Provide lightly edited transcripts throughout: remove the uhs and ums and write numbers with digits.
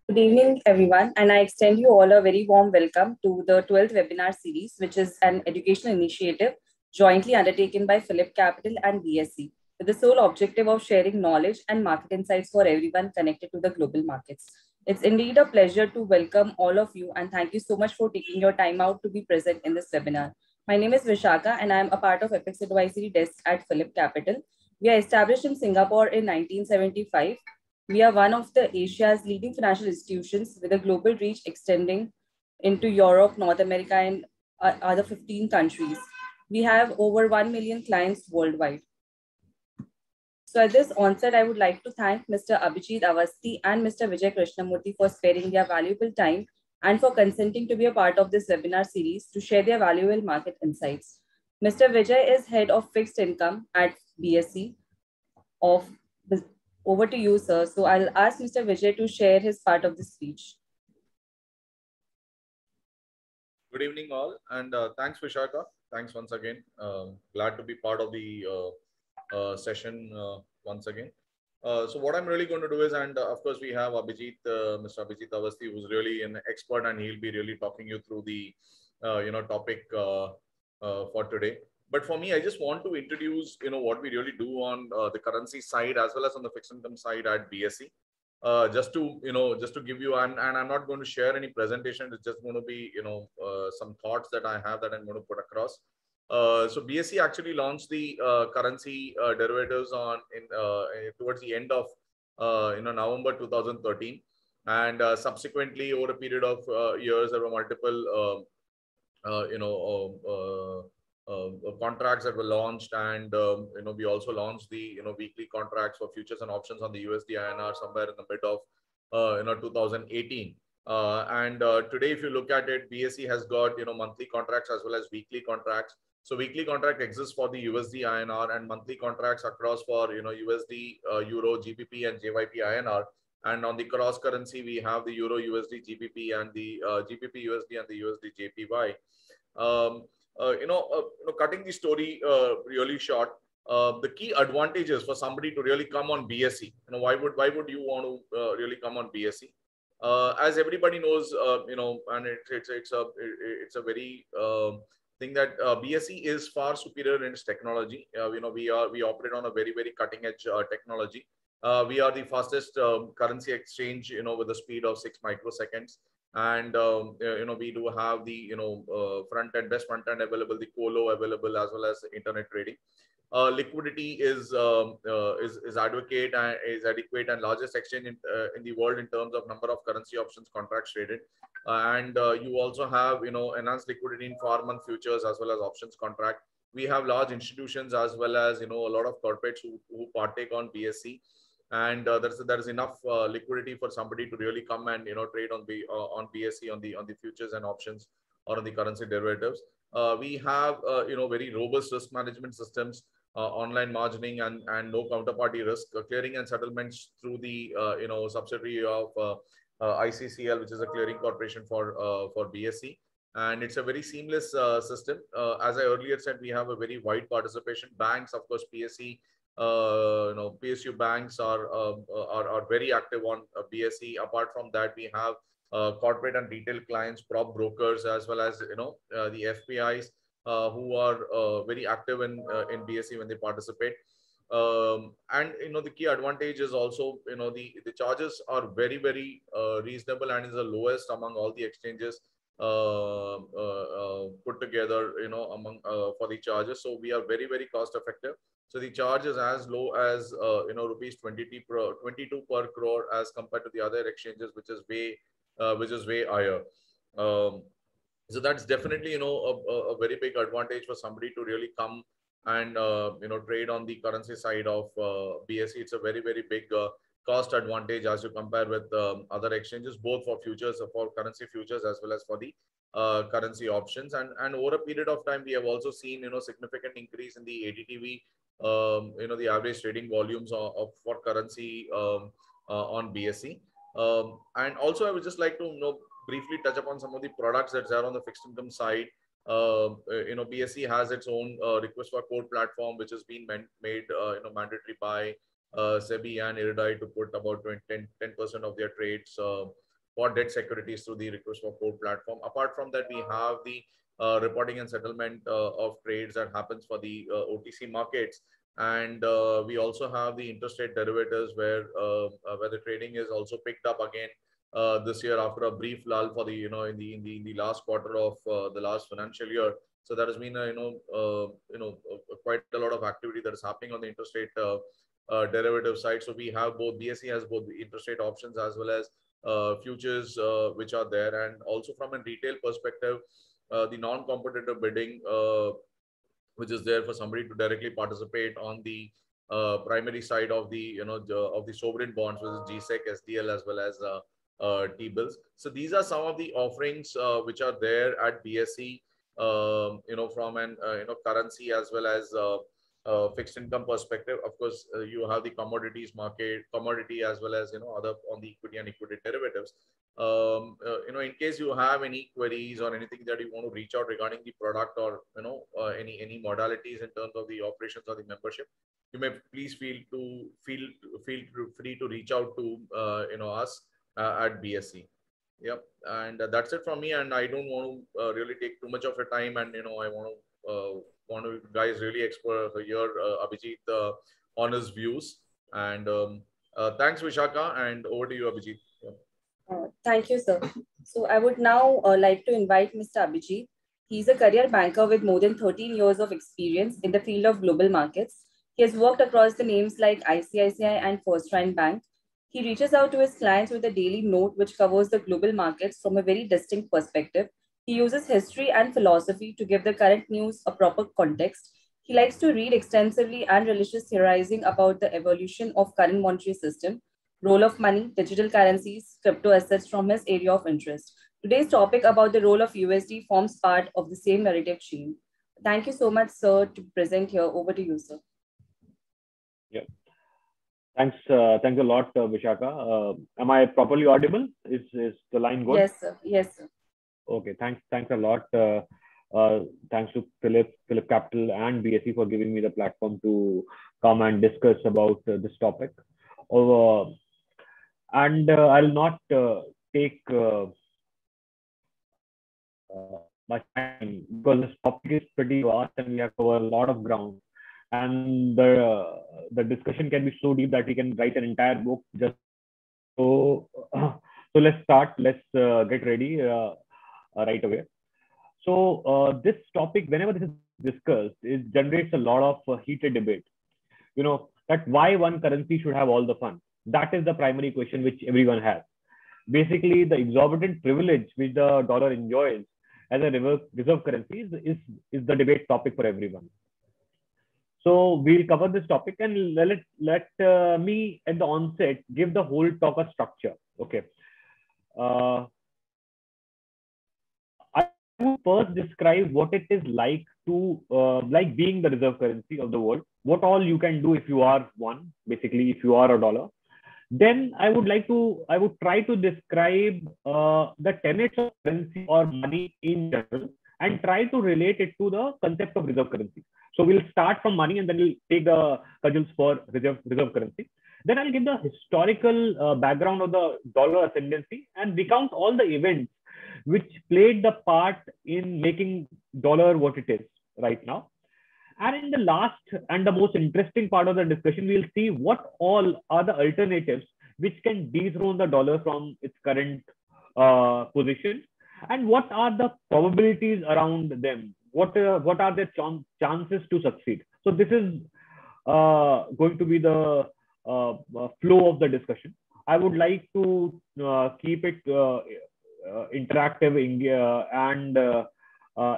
Good evening, everyone, and I extend you all a very warm welcome to the 12th webinar series, which is an educational initiative jointly undertaken by Phillip Capital and BSE, with the sole objective of sharing knowledge and market insights for everyone connected to the global markets. It's indeed a pleasure to welcome all of you, and thank you so much for taking your time out to be present in this webinar. My name is Vishaka, and I am a part of Apex Advisory Desk at Phillip Capital. We are established in Singapore in 1975. We are one of the Asia's leading financial institutions with a global reach extending into Europe, North America, and other 15 countries. We have over 1 million clients worldwide. So at this onset, I would like to thank Mr. Abhijit Avasti and Mr. Vijay Krishnamurthy for sparing their valuable time and for consenting to be a part of this webinar series to share their valuable market insights. Mr. Vijay is head of fixed income at BSE of over to you, sir. So I'll ask Mr. Vijay to share his part of the speech. Good evening, all, and thanks, Vishaka. Thanks once again. Glad to be part of the session once again. So what I'm really going to do is, and of course, we have Abhijit, Mr. Abhijit Avasti, who's really an expert, and he'll be really talking you through the topic for today. But for me, I just want to introduce what we really do on the currency side as well as on the fixed income side at BSE. Just to give you, and I'm not going to share any presentation. It's just going to be some thoughts that I have that I'm going to put across. So BSE actually launched the currency derivatives towards the end of November 2013, and subsequently over a period of years there were multiple contracts that were launched, and we also launched the weekly contracts for futures and options on the USD INR somewhere in the mid of 2018. And today, if you look at it, BSE has got monthly contracts as well as weekly contracts. So weekly contract exists for the USD INR, and monthly contracts across for USD, Euro, GBP, and JYP INR. And on the cross currency, we have the Euro USD GBP and the GBP USD and the USD JPY. Cutting the story really short, the key advantages for somebody to really come on BSE. Why would you want to really come on BSE? As everybody knows, and it's a very thing that BSE is far superior in its technology. We operate on a very cutting edge technology. We are the fastest currency exchange, with a speed of 6 microseconds. And we do have the best front end available, the colo available, as well as internet trading. Liquidity is adequate and largest exchange in the world in terms of number of currency options contracts traded. And you also have enhanced liquidity in 4-month futures as well as options contract. We have large institutions as well as a lot of corporates who partake on BSE. And there is enough liquidity for somebody to really come and trade on BSE on the futures and options or on the currency derivatives. We have very robust risk management systems, online margining and no counterparty risk, clearing and settlements through the subsidiary of ICCL, which is a clearing corporation for BSE. And it's a very seamless system. As I earlier said, we have a very wide participation. Banks, of course, PSE. PSU banks are very active on BSE. Apart from that, we have corporate and retail clients, prop brokers, as well as the FPIs who are very active in BSE when they participate. And the key advantage is also the charges are very reasonable and is the lowest among all the exchanges put together among for the charges. So we are very cost effective. So the charge is as low as rupees 22 per crore as compared to the other exchanges, which is way higher. So that's definitely a very big advantage for somebody to really come and trade on the currency side of BSE. It's a very big cost advantage as you compare with other exchanges, both for futures, for currency futures, as well as for the currency options. And over a period of time, we have also seen significant increase in the ADTV. The average trading volumes for currency on BSE. And also, I would just like to briefly touch upon some of the products that are on the fixed income side. BSE has its own request for quote platform, which has been made mandatory by SEBI and IRDAI to put about 10% of their trades for debt securities through the request for quote platform. Apart from that, we have the reporting and settlement of trades that happens for the OTC markets. And we also have the interest rate derivatives where the trading is also picked up again this year after a brief lull for the in the last quarter of the last financial year. So there has been quite a lot of activity that is happening on the interest rate derivative side. So we have both, BSE has both the interest rate options as well as futures which are there. And also from a retail perspective, the non-competitive bidding which is there for somebody to directly participate on the primary side of the of the sovereign bonds, which is GSEC, SDL, as well as T-bills. So these are some of the offerings which are there at BSE, from an currency as well as fixed income perspective. Of course, you have the commodities market, commodity, as well as other on the equity and equity derivatives. In case you have any queries or anything that you want to reach out regarding the product, or any modalities in terms of the operations or the membership, you may please feel free to reach out to us at BSE. Yep, and that's it from me. And I don't want to really take too much of your time. And I want to guys really explore here Abhijit on his views. And thanks, Vishakha, and over to you, Abhijit. Thank you, sir. So I would now like to invite Mr. Abhijit. He's a career banker with more than 13 years of experience in the field of global markets. He has worked across the names like ICICI and FirstRand Bank. He reaches out to his clients with a daily note which covers the global markets from a very distinct perspective. He uses history and philosophy to give the current news a proper context. He likes to read extensively and relishes theorizing about the evolution of current monetary system, role of money, digital currencies, crypto assets from his area of interest. Today's topic about the role of USD forms part of the same narrative chain. Thank you so much, sir, to present here. Over to you, sir. Yeah. Thanks a lot, Vishakha. Am I properly audible? Is the line good? Yes, sir. Yes, sir. Okay, thanks a lot. Thanks to Philip Capital and BSE for giving me the platform to come and discuss about this topic. And I'll not take much time because this topic is pretty vast and we have to cover a lot of ground. And the discussion can be so deep that we can write an entire book. Just so let's start. Let's get ready right away. So this topic, whenever this is discussed, it generates a lot of heated debate. That why one currency should have all the fun. That is the primary question which everyone has. Basically, the exorbitant privilege which the dollar enjoys as a reserve currency is the debate topic for everyone. So we'll cover this topic, and let me at the onset give the whole talk a structure. Okay. I will first describe what it is like to like being the reserve currency of the world. What all you can do if you are one, basically if you are a dollar. Then I would try to describe the tenets of currency or money in general and try to relate it to the concept of reserve currency. So we'll start from money and then we'll take the cudgels for reserve currency. Then I'll give the historical background of the dollar ascendancy and recount all the events which played the part in making dollar what it is right now. And in the last and the most interesting part of the discussion, we'll see what all are the alternatives which can dethrone the dollar from its current position, and what are the probabilities around them. What are their chances to succeed? So this is going to be the flow of the discussion. I would like to keep it interactive, and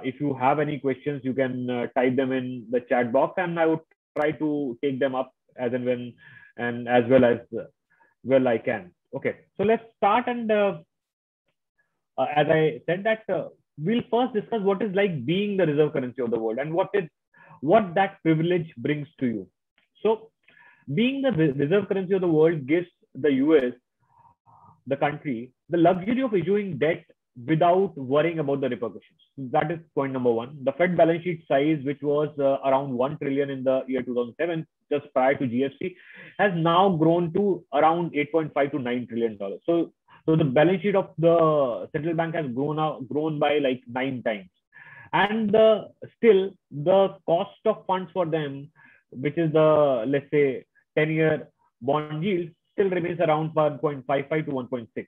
if you have any questions, you can type them in the chat box, and I would try to take them up as and when, and as well as well I can. Okay, so let's start. And as I said that we'll first discuss what is like being the reserve currency of the world and what that privilege brings to you. So being the reserve currency of the world gives the US, the country, the luxury of issuing debt without worrying about the repercussions. That is point number one. The Fed balance sheet size, which was around 1 trillion in the year 2007, just prior to GFC, has now grown to around 8.5 to $9 trillion. So So the balance sheet of the central bank has grown by like 9 times, and still the cost of funds for them, which is the, let's say, 10-year bond yield, still remains around 1.55 to 1.6,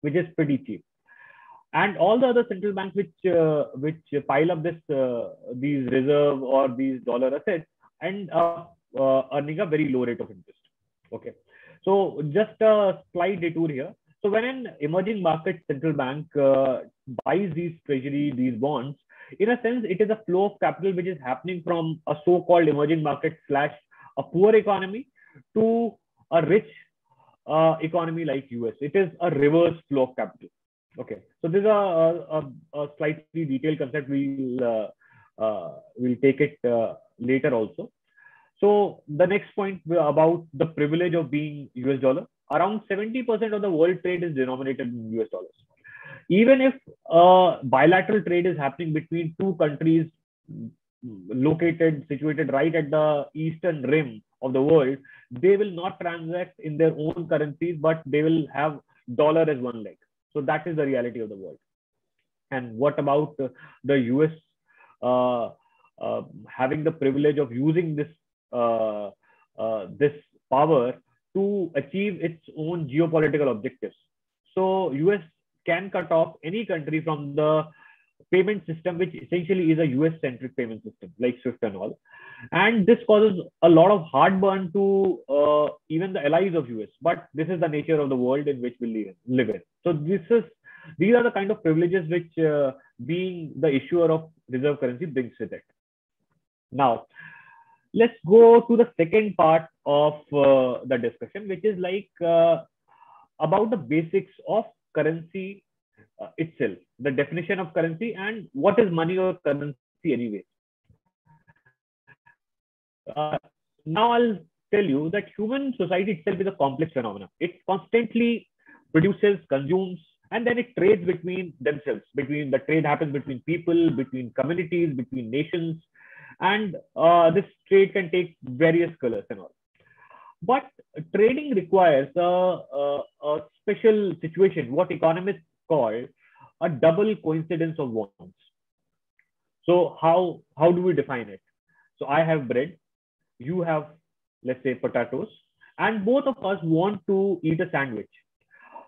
which is pretty cheap. And all the other central banks which pile up these reserve or these dollar assets end up earning a very low rate of interest. Okay, so just a slight detour here. So when an emerging market central bank buys these treasury, these bonds, in a sense, it is a flow of capital which is happening from a so-called emerging market slash a poor economy to a rich economy like US. It is a reverse flow of capital. Okay, so this is a slightly detailed concept. We'll take it later also. So the next point about the privilege of being US dollar. Around 70% of the world trade is denominated in US dollars. Even if bilateral trade is happening between two countries situated right at the eastern rim of the world, they will not transact in their own currencies, but they will have dollar as one leg. So that is the reality of the world. And what about the US having the privilege of using this power to achieve its own geopolitical objectives? So US can cut off any country from the payment system, which essentially is a US-centric payment system like SWIFT and all. And this causes a lot of heartburn to even the allies of US. But this is the nature of the world in which we live in. So these are the kind of privileges which being the issuer of reserve currency brings with it. Now, let's go to the second part of the discussion, which is like about the basics of currency itself, the definition of currency, and what is money or currency anyway. Now I'll tell you that human society itself is a complex phenomenon. It constantly produces, consumes, and then it trades between themselves. The trade happens between people, between communities, between nations, and this trade can take various colors and all. But trading requires a special situation, what economists call a double coincidence of wants. So how do we define it? So I have bread, you have, let's say, potatoes, and both of us want to eat a sandwich.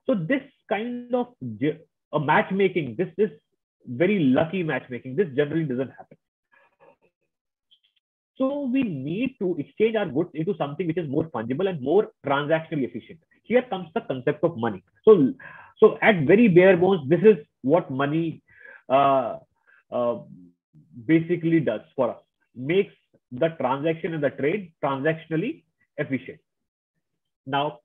So this kind of a matchmaking, this is very lucky matchmaking. This generally doesn't happen. So we need to exchange our goods into something which is more fungible and more transactionally efficient. Here comes the concept of money. So at very bare bones, this is what money basically does for us. Makes the transaction and the trade transactionally efficient. Now,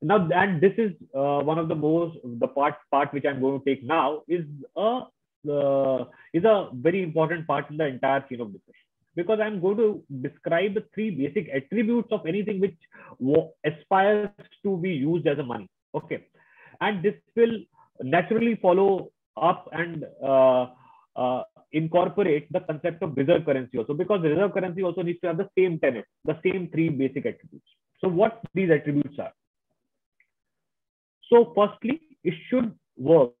and this is one of the part which I'm going to take now is a very important part in the entire scene of discussion. Because I'm going to describe the three basic attributes of anything which aspires to be used as a money. Okay. And this will naturally follow up and incorporate the concept of reserve currency also, because the reserve currency also needs to have the same tenet, the same three basic attributes. So what these attributes are? So firstly, it should work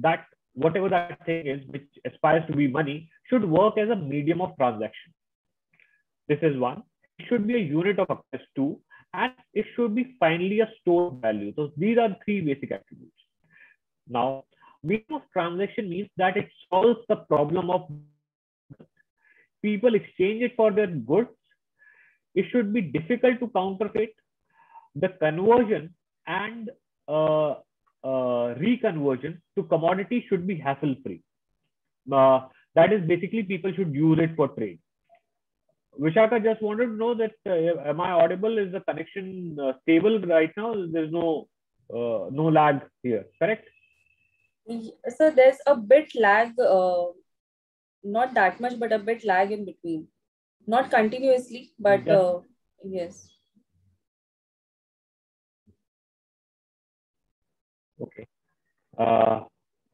that whatever that thing is which aspires to be money should work as a medium of transaction. This is one. It should be a unit of access to, and it should be finally a stored value. So these are three basic attributes. Now, medium of transaction means that it solves the problem of people exchange it for their goods. It should be difficult to counterfeit. The conversion and reconversion to commodity should be hassle-free. That is basically people should use it for trade. Vishaka just wanted to know that am I audible? Is the connection stable right now? There's no lag here, correct? So there's a bit lag, not that much, but a bit lag in between. Not continuously, but yes. Okay.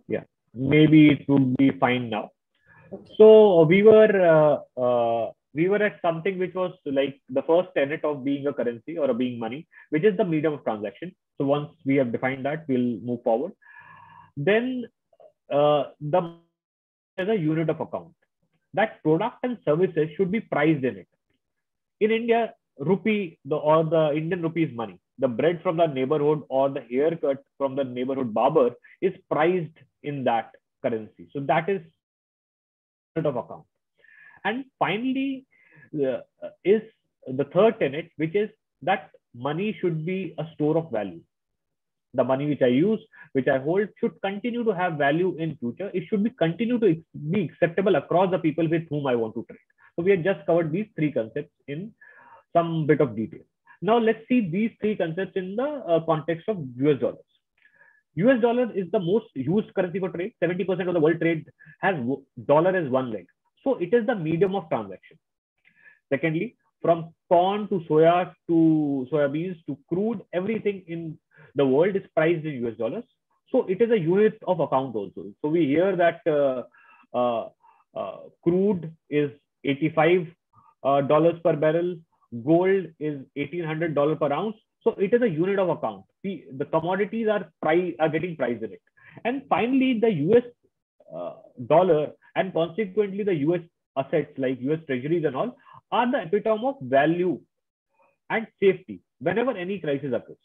Yeah, maybe it would be fine now. Okay. So we were we were at something which was like the first tenet of being a currency or being money, which is the medium of transaction. So once we have defined that, we'll move forward. Then the as a unit of account, that product and services should be priced in it. In India, rupee or the Indian rupee is money. The bread from the neighborhood or the haircut from the neighborhood barber is priced in that currency. So that is unit of account. And finally, is the third tenet, which is that money should be a store of value. The money which I use, which I hold, should continue to have value in future. It should be continue to be acceptable across the people with whom I want to trade. So we have just covered these three concepts in some bit of detail. Now let's see these three concepts in the context of US dollars. US dollar is the most used currency for trade. 70% of the world trade has dollar as one leg. So it is the medium of transaction. Secondly, from corn to soya to soybeans to crude, everything in the world is priced in US dollars. So it is a unit of account also. So we hear that crude is $85 per barrel, gold is $1,800 per ounce. So it is a unit of account. The commodities are getting priced in it. And finally, the US dollar and consequently the US assets like US treasuries and all are the epitome of value and safety whenever any crisis occurs.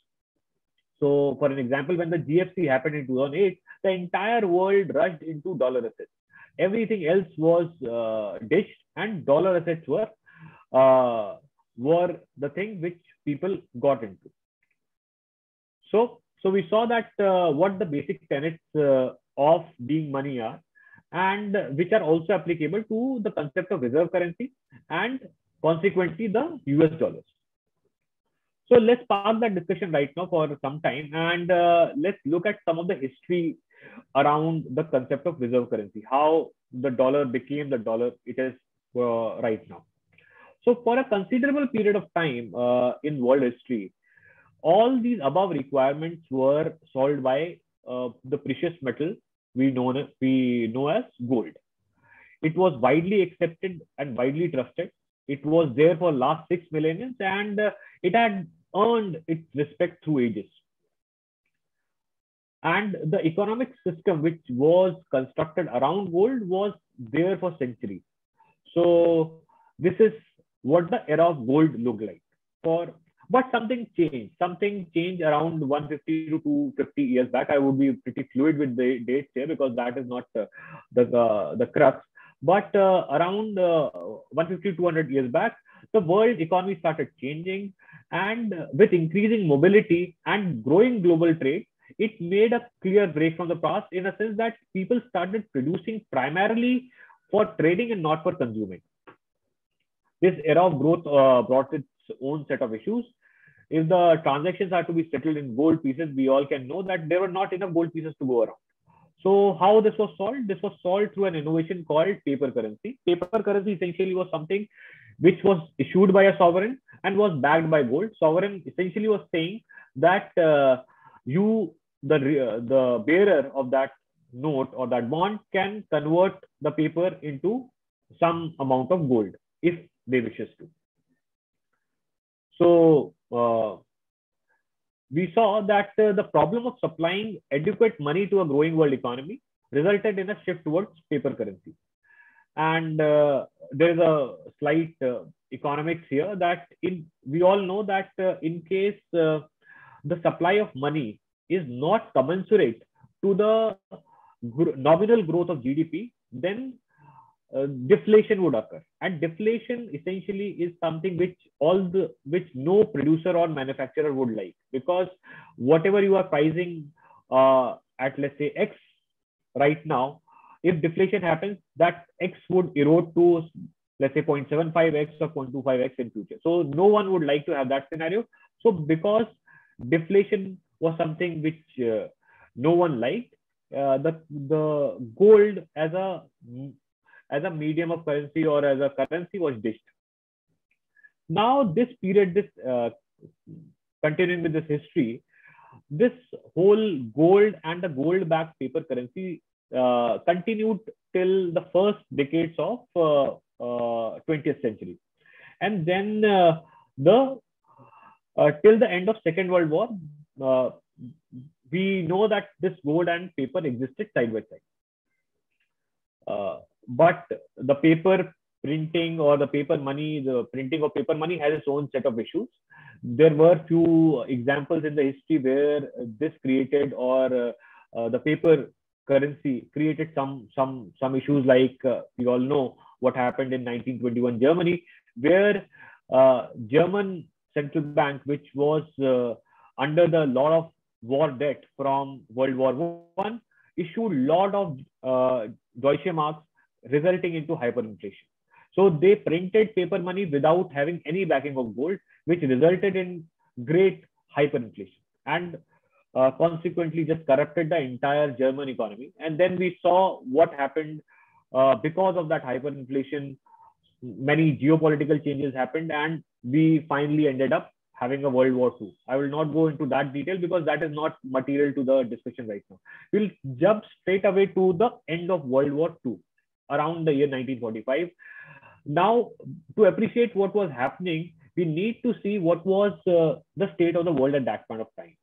So for an example, when the GFC happened in 2008, the entire world rushed into dollar assets. Everything else was ditched, and dollar assets were the thing which people got into. So we saw that what the basic tenets of being money are, and which are also applicable to the concept of reserve currency and consequently the US dollars. So let's park that discussion right now for some time, and let's look at some of the history around the concept of reserve currency, how the dollar became the dollar it is right now. So for a considerable period of time in world history, all these above requirements were solved by the precious metal we know as gold. It was widely accepted and widely trusted. It was there for last 6 millennia, and it had earned its respect through ages. And the economic system which was constructed around gold was there for centuries. So this is what the era of gold looked like. But something changed around 150 to 250 years back. I would be pretty fluid with the dates here because that is not the crux. But around 150 to 200 years back, the world economy started changing, and with increasing mobility and growing global trade, it made a clear break from the past in a sense that people started producing primarily for trading and not for consuming. This era of growth brought its own set of issues. If the transactions are to be settled in gold pieces, we all can know that there were not enough gold pieces to go around. So how this was solved? This was solved through an innovation called paper currency. Paper currency essentially was something which was issued by a sovereign and was backed by gold. Sovereign essentially was saying that the bearer of that note or that bond can convert the paper into some amount of gold if they wishes to. So we saw that the problem of supplying adequate money to a growing world economy resulted in a shift towards paper currency. And there is a slight economics here that we all know that in case the supply of money is not commensurate to the nominal growth of GDP, then deflation would occur. And deflation essentially is something which no producer or manufacturer would like, because whatever you are pricing at, let's say, X right now, if deflation happens, that X would erode to, let's say, 0.75X or 0.25X in future. So no one would like to have that scenario. So because deflation was something which no one liked, the gold as a medium of currency or as a currency was ditched. Now this period, continuing with this history, this whole gold and the gold-backed paper currency continued till the first decades of 20th century. And then the till the end of Second World War, we know that this gold and paper existed side by side. But the paper printing or the paper money, the printing of paper money has its own set of issues. There were few examples in the history where this created or the paper currency created some issues, like we all know what happened in 1921 Germany, where German central bank, which was under the lot of war debt from World War I, issued lot of Deutsche Marks, resulting into hyperinflation. So they printed paper money without having any backing of gold, which resulted in great hyperinflation and consequently just corrupted the entire German economy. And then we saw what happened because of that hyperinflation. Many geopolitical changes happened, and we finally ended up having a World War II. I will not go into that detail because that is not material to the discussion right now. We'll jump straight away to the end of World War II, around the year 1945. Now, to appreciate what was happening, we need to see what was the state of the world at that point of time.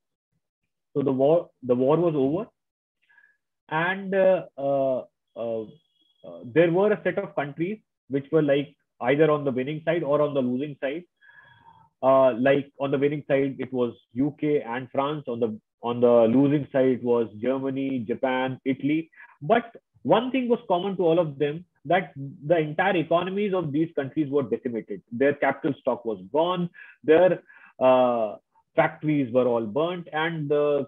So the war was over, and there were a set of countries which were like either on the winning side or on the losing side. Like on the winning side, it was UK and France. On the losing side, it was Germany, Japan, Italy. But one thing was common to all of them, that the entire economies of these countries were decimated. Their capital stock was gone. Their factories were all burnt, and the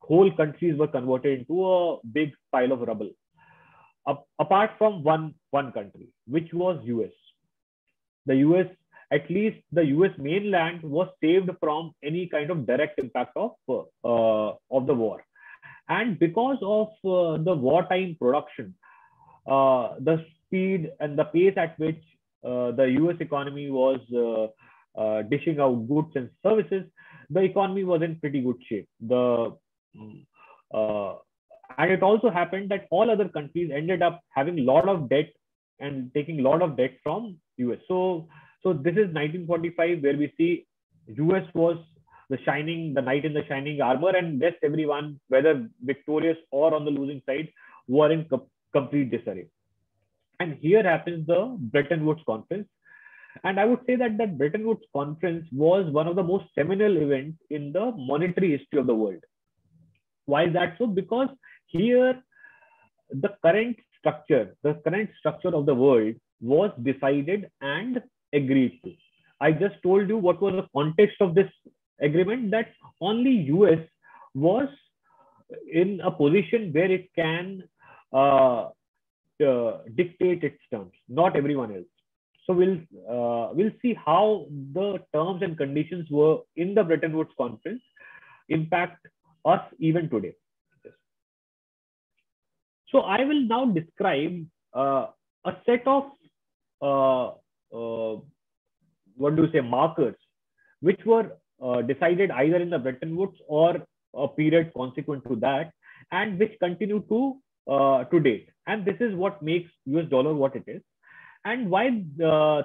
whole countries were converted into a big pile of rubble. Apart from one country, which was US. The US, at least the US mainland, was saved from any kind of direct impact of the war. And because of the wartime production, the speed and the pace at which the US economy was dishing out goods and services, the economy was in pretty good shape. And it also happened that all other countries ended up having a lot of debt and taking a lot of debt from US. So this is 1945, where we see US was the knight in the shining armor, and rest everyone, whether victorious or on the losing side, were in complete disarray. And here happens the Bretton Woods Conference. And I would say that Bretton Woods Conference was one of the most seminal events in the monetary history of the world. Why is that so? Because here the current structure of the world was decided and agreed to. I just told you what was the context of this agreement, that only US was in a position where it can dictate its terms, not everyone else. So we'll see how the terms and conditions were in the Bretton Woods Conference impact us even today. So I will now describe a set of markers, which were decided either in the Bretton Woods or a period consequent to that, and which continue to date. And this is what makes US dollar what it is. And why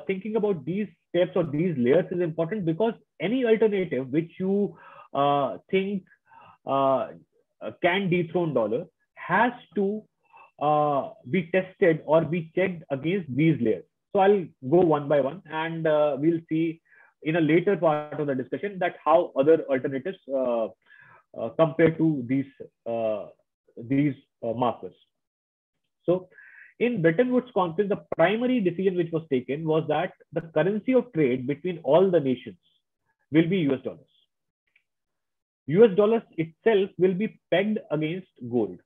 thinking about these steps or these layers is important, because any alternative which you think can dethrone dollar has to be tested or be checked against these layers. So I'll go one by one, and we'll see in a later part of the discussion that how other alternatives compare to these markers. So in Bretton Woods Conference, the primary decision which was taken was that the currency of trade between all the nations will be US dollars. US dollars itself will be pegged against gold.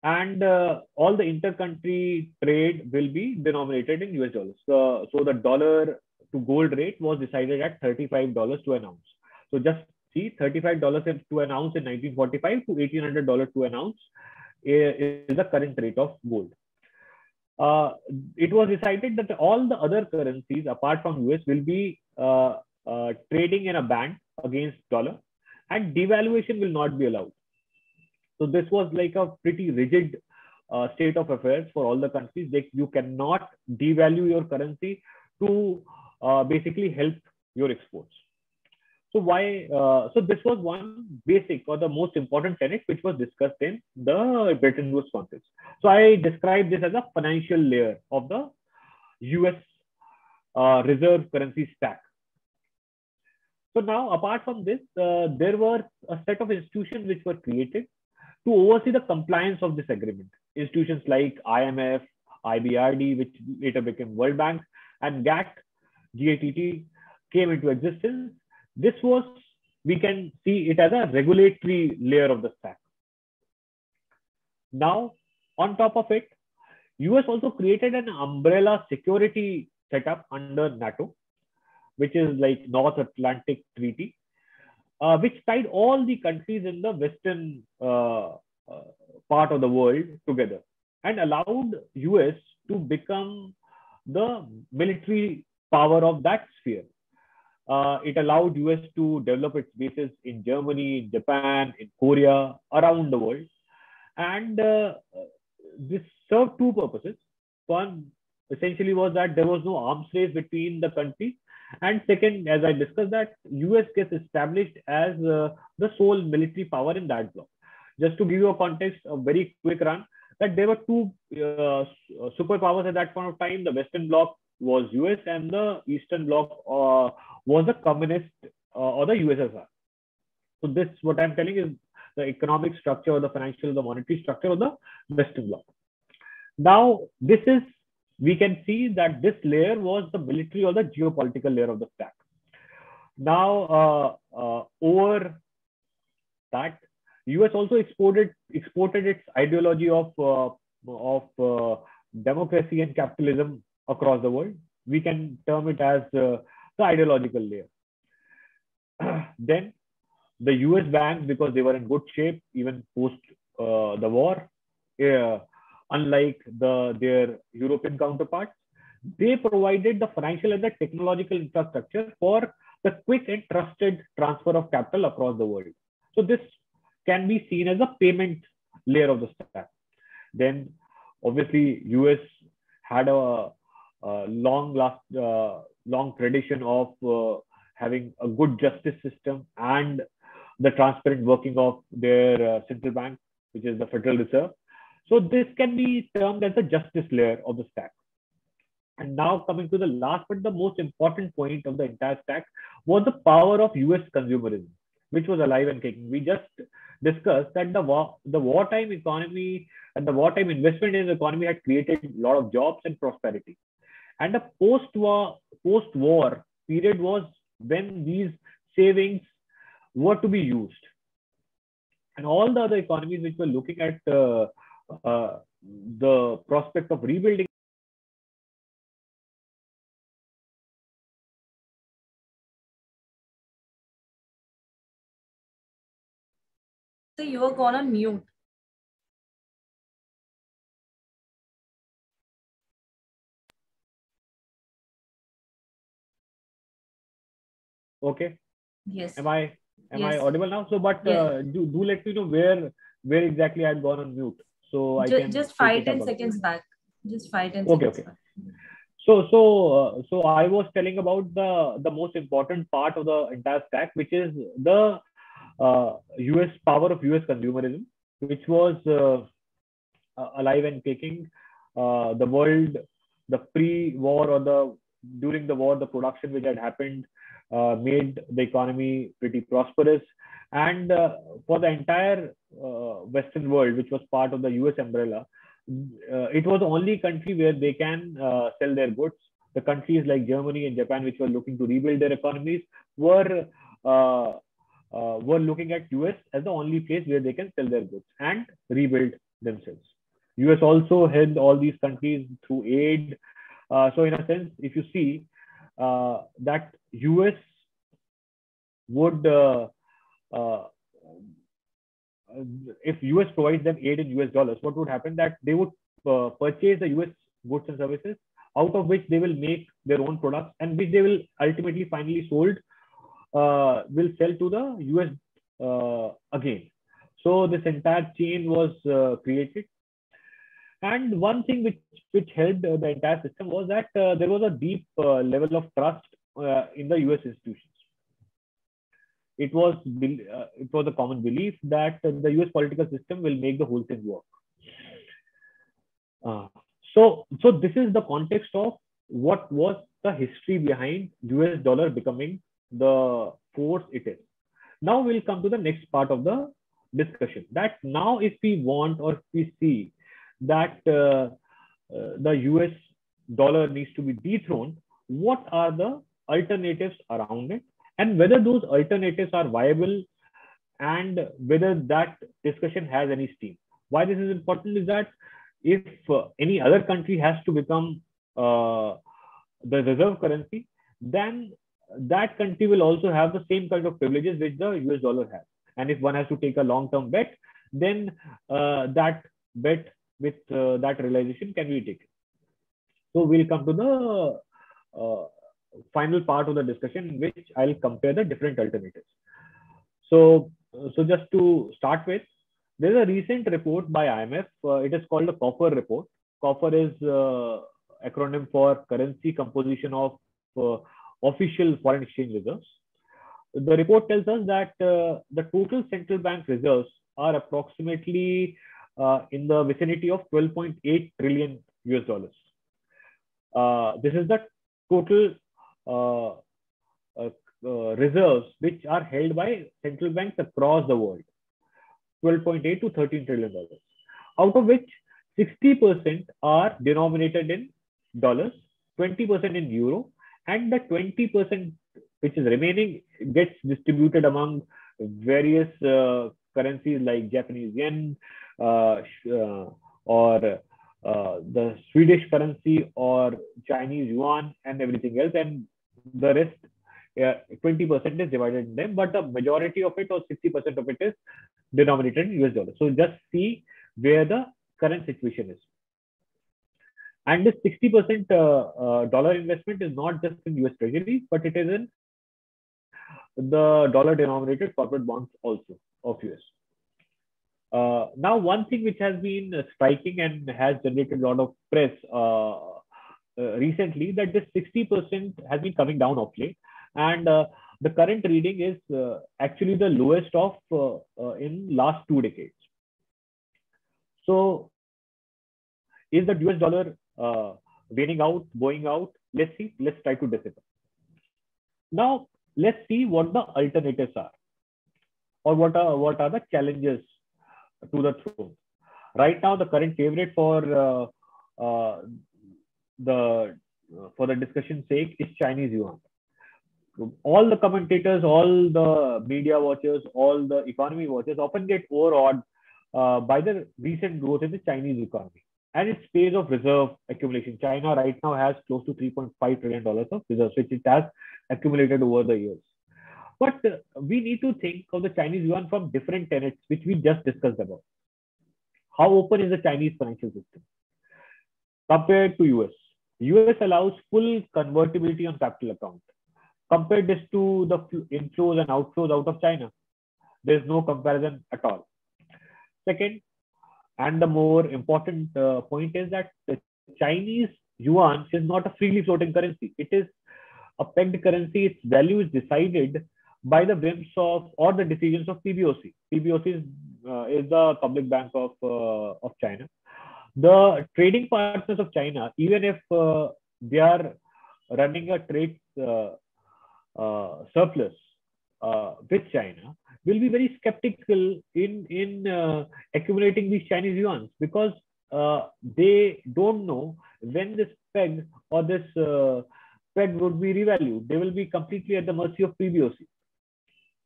And all the intercountry trade will be denominated in US dollars. So the dollar to gold rate was decided at $35 to an ounce. So just see, $35 to an ounce in 1945 to $1,800 to an ounce is the current rate of gold. It was decided that all the other currencies apart from US will be trading in a band against dollar, and devaluation will not be allowed. So this was like a pretty rigid state of affairs for all the countries. You cannot devalue your currency to basically help your exports. So why? So this was one basic or the most important tenet which was discussed in the Bretton Woods Conference. So I describe this as a financial layer of the US reserve currency stack. So now, apart from this, there were a set of institutions which were created to oversee the compliance of this agreement. Institutions like IMF, IBRD, which later became World Bank, and GATT came into existence. This was, we can see it as a regulatory layer of the stack. Now, on top of it, US also created an umbrella security setup under NATO, which is like North Atlantic Treaty, which tied all the countries in the Western part of the world together and allowed US to become the military power of that sphere. It allowed US to develop its bases in Germany, in Japan, in Korea, around the world. And this served two purposes. One essentially was that there was no arms race between the countries. And second, as I discussed, that US gets established as the sole military power in that bloc. Just to give you a context, a very quick run, that there were two superpowers at that point of time. The Western bloc was US and the Eastern bloc was the communist or the USSR. So this, what I'm telling is the economic structure or the financial, the monetary structure of the Western bloc. Now, this is, we can see that this layer was the military or the geopolitical layer of the stack. Now, over that, US also exported its ideology of democracy and capitalism across the world. We can term it as the ideological layer. Then the US banks, because they were in good shape even post the war, unlike their European counterparts, they provided the financial and the technological infrastructure for the quick and trusted transfer of capital across the world. So this can be seen as a payment layer of the stack. Then obviously US had a long tradition of having a good justice system and the transparent working of their central bank, which is the Federal Reserve. So this can be termed as the justice layer of the stack. And now coming to the last but the most important point of the entire stack was the power of US consumerism, which was alive and kicking. We just discussed that the wartime economy and the wartime investment in the economy had created a lot of jobs and prosperity. And the post-war period was when these savings were to be used. And all the other economies which were looking at the prospect of rebuilding. So you were gone on mute. Okay. Yes. Am I audible now? So, but do let me know where exactly I had gone on mute. So I can just 5-10 seconds back. Just 5-10 seconds back. So I was telling about the most important part of the entire stack, which is the US power of US consumerism, which was alive and kicking. The world, the pre-war or during the war, the production which had happened made the economy pretty prosperous. And for the entire Western world, which was part of the US umbrella, it was the only country where they can sell their goods. The countries like Germany and Japan, which were looking to rebuild their economies, were looking at US as the only place where they can sell their goods and rebuild themselves. US also helped all these countries through aid. So in a sense, if you see that US would, if US provides them aid in US dollars, what would happen? That they would purchase the US goods and services, out of which they will make their own products, and which they will ultimately finally sold, will sell to the US again. So this entire chain was created. And one thing which helped the entire system was that there was a deep level of trust in the US institutions. It was a common belief that the US political system will make the whole thing work. So this is the context of what was the history behind US dollar becoming the force it is. Now we'll come to the next part of the discussion, that now if we want, or if we see that the US dollar needs to be dethroned, what are the alternatives around it, and whether those alternatives are viable, and whether that discussion has any steam. Why this is important is that if any other country has to become the reserve currency, then that country will also have the same kind of privileges which the US dollar has. And if one has to take a long-term bet, then that bet with that realization can be taken. So we'll come to the final part of the discussion in which I'll compare the different alternatives. So just to start with, there's a recent report by IMF. It is called the Coffer report. Coffer is acronym for Currency Composition of Official Foreign Exchange Reserves. The report tells us that the total central bank reserves are approximately in the vicinity of 12.8 trillion US dollars. This is the total reserves which are held by central banks across the world, 12.8 to 13 trillion dollars, out of which 60% are denominated in dollars, 20% in euro, and the 20% which is remaining gets distributed among various currencies like Japanese yen or the Swedish currency or Chinese yuan and everything else, and the rest 20% is divided in them, but the majority of it, or 60% of it, is denominated in US dollars. So just see where the current situation is. And this 60% dollar investment is not just in US treasuries, but it is in the dollar denominated corporate bonds also of US. Now, one thing which has been striking and has generated a lot of press recently, that this 60% has been coming down of late, and the current reading is actually the lowest of in last 2 decades. So, is the US dollar waning out, going out? Let's see. Let's try to decipher. Now, let's see what the alternatives are, or what are the challenges to the throne. Right now, the current favorite for the discussion's sake is Chinese yuan. All the commentators, all the media watchers, all the economy watchers often get overawed by the recent growth in the Chinese economy and its pace of reserve accumulation. China right now has close to $3.5 trillion of reserves, which it has accumulated over the years. But we need to think of the Chinese yuan from different tenets, which we just discussed about. How open is the Chinese financial system compared to US? US allows full convertibility on capital account. Compare this to the inflows and outflows out of China. There is no comparison at all. Second, and the more important point is that the Chinese yuan is not a freely floating currency. It is a pegged currency. Its value is decided by the whims of or the decisions of PBOC. PBOC is the public bank of China. The trading partners of China, even if they are running a trade surplus with China, will be very skeptical in accumulating these Chinese yuans, because they don't know when this peg or this peg would be revalued. They will be completely at the mercy of PBOC.